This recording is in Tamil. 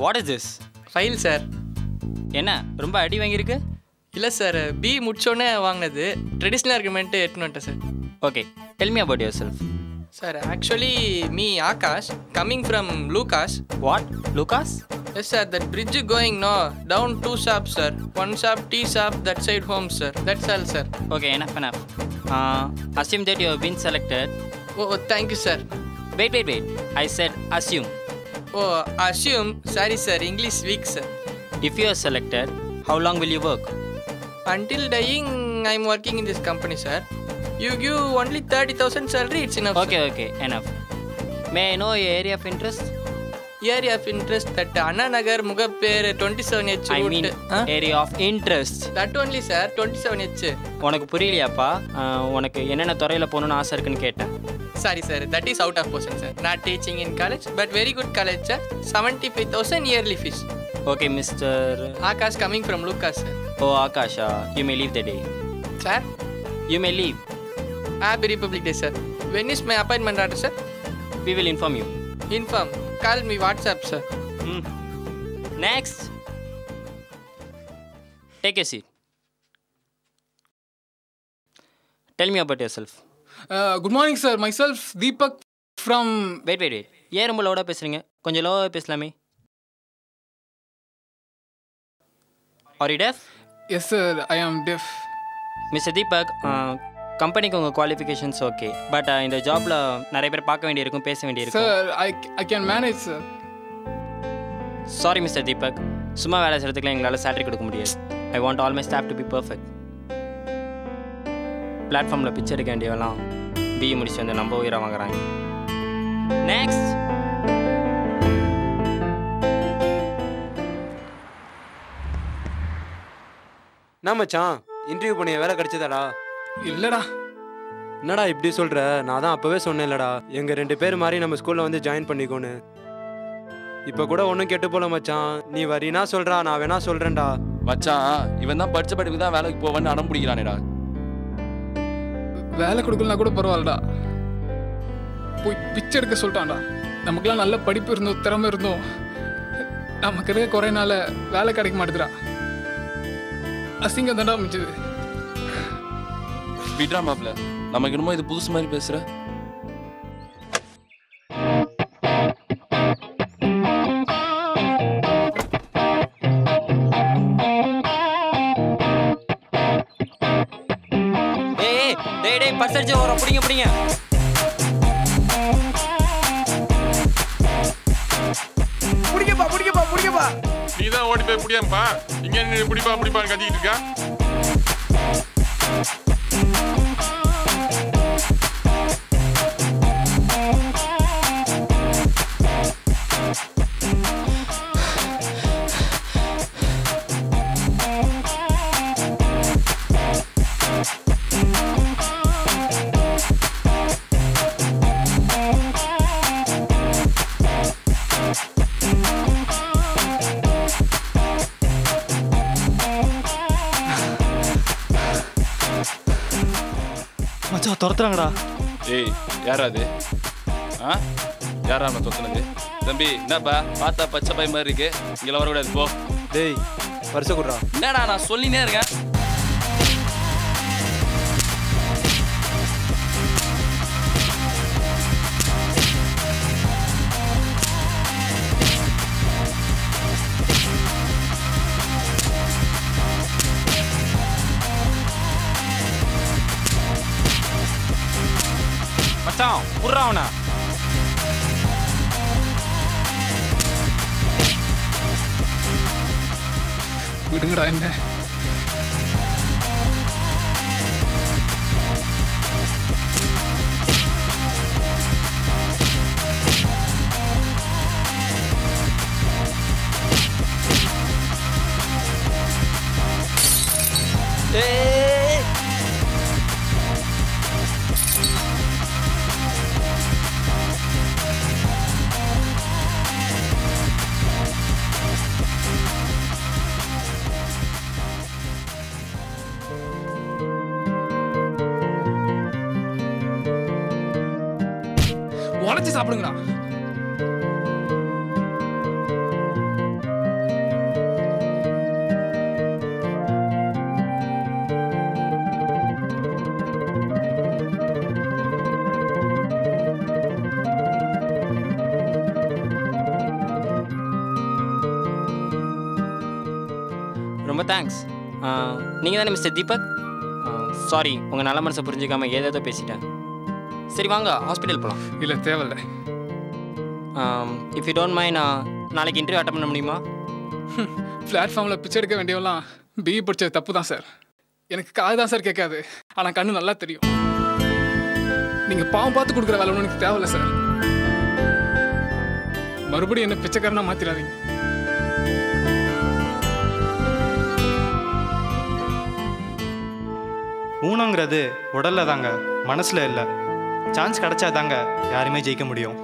What is this? File sir. என்ன ரொம்ப அடி வாங்கியிருக்கு? இல்லை சார், பி முடிச்சோடனே வாங்கினது. ட்ரெடிஷ்னல் ஆர்குமெண்ட்டு எடுத்துன்னு வந்துட்டேன் sir. Okay, tell me about your self. Sir, actually me Akash, coming from Lucas. What? Lucas? Yes sir, that bridge going no, down 2 shops sir. 1 shop tea shop, that side home sir. That's all sir. Okay, enough. Assume that you have been selected. Oh, thank you sir. Wait. I said assume. Oh, assume. Sorry sir, English weak sir. If you are selected, how long will you work? Until dying, I'm working in this company sir. You give only 30,000 salary, it's enough. Okay, enough. May I know your area of interest? Area of interest that Anna Nagar Mugaper 27H. I mean area of interest. That only sir, 27H. உனக்கு புரியலையாப்பா? உனக்கு என்னென்ன துறையில் போகணுன்னு ஆசை இருக்குன்னு கேட்டேன். Sorry sir, that is out of question sir. Not teaching in college, but very good college sir. 75,000 yearly fees. Okay, Mr. Akash coming from Lucas sir. Oh, Akash, you may leave the day. Sir? You may leave. Happy Republic Day sir. When is my appointment order sir? We will inform you. Inform. Call me WhatsApp sir. Next. Take a seat. Tell me about yourself. Good morning sir. Myself Deepak from... Wait. ஏன் ரொம்ப லவுடாக பேசுகிறீங்க? கொஞ்சம் லோவாக பேசலாமே. Are you deaf? Yes sir, I am deaf. Mr. Deepak, கம்பெனிக்கு உங்கள் குவாலிஃபிகேஷன்ஸ் ஓகே, பட் இந்த ஜாபில் நிறைய பேர் பார்க்க வேண்டியிருக்கும், பேச வேண்டியிருக்கும். Sir, I can manage sir. Sorry mister Deepak, சும்மா வேலை செய்கிறதுக்குலாம் எங்களால் சேலரி கொடுக்க முடியாது. I want all my staff to be perfect. பிளாட்ஃபார்மில் பிச்சை எடுக்க வேண்டியவெல்லாம் பிஇ முடிச்சு வந்து நம்ம உயிரை வாங்குறாங்க. நெக்ஸ்ட். என்ன மச்சான், இன்டர்வியூ பண்ணி வேலை கிடைச்சதாடா? இல்லடா. என்னடா இப்படி சொல்கிற? நான் தான் அப்போவே சொன்னேன் இல்லடா, எங்கள் 2 பேர் மாதிரி நம்ம ஸ்கூலில் வந்து ஜாயின் பண்ணிக்கோன்னு. இப்போ கூட ஒன்றும் கெட்டு போல மச்சான். நீ வரினா சொல்கிறா, நான் வேணா சொல்கிறேன்டா. மச்சான், இவன் தான் படித்த படிப்புக்கு தான் வேலைக்கு போவேன்னு அடம் பிடிக்கிறானேடா. வேலை கொடுக்கலனா கூட பரவாயில்லடா, போய் பிச்சை எடுக்க சொல்லிட்டான்டா. நமக்குலாம் நல்ல படிப்பு இருந்தோம், திறமை இருந்தோம், நமக்கு இருக்க குறையினால வேலை கிடைக்க மாட்டேதுடா. அசிங்கம் தாண்டா மிச்சது. விட்ரா மாப்ள, நமக்கு என்னமோ இது புதுசு மாதிரி பேசுற. டேய் பர்சர்ஜி ஓர புடிங்க. புடிங்கப்பா. நீ தான் ஓடி போய் புடியாம்பா. இங்க நீ புடிப்பான்னு கத்திக்கிட்டு இருக்கா? மச்சான் துரத்துறாங்கடா. ஏய், யாரா அது? யாரா நம்ம துரத்துனது? தம்பி, என்னப்பா பார்த்தா பச்சை பை மாதிரி இருக்கு, இங்கே வரக்கூடாது போ. டேய், வருஷம் கொடுறா. என்னடா நான் சொல்லினே இருக்கேன். மச்சான் புர்றாவனா. விடுங்கடா என்ன. உடச்சி சாப்பிடுங்கடா. ரொம்ப தேங்க்ஸ். நீங்கள் தானே மிஸ்டர் தீபக்? சாரி, உங்கள் நல்ல மனசை புரிஞ்சிக்காம ஏதேதோ பேசிட்டேன். சரி வாங்க ஹாஸ்பிட்டல் போகலாம். இல்லை தேவையில்லை. இஃப் யூ டோன்ட் மைண்ட் நாளைக்கு இன்டர்வியூ அட்டன் பண்ண முடியுமா? பிளாட்ஃபார்மில் பிச்சை எடுக்க வேண்டியவெல்லாம் பிஇ படித்தது தப்பு தான் சார். எனக்கு காது தான் சார் கேட்காது, ஆனால் கண்ணு நல்லா தெரியும். நீங்கள் பாவம் பார்த்து கொடுக்குற வேலை ஒன்றும் எனக்கு தேவையில்லை சார். மறுபடியும் என்ன பிச்சைக்காரனா மாற்றிடாதீங்க. ஊனங்கிறது உடல்ல தாங்க, மனசுல இல்லை. சான்ஸ் கிடைச்சா தாங்க யாருமே ஜெயிக்க முடியும்.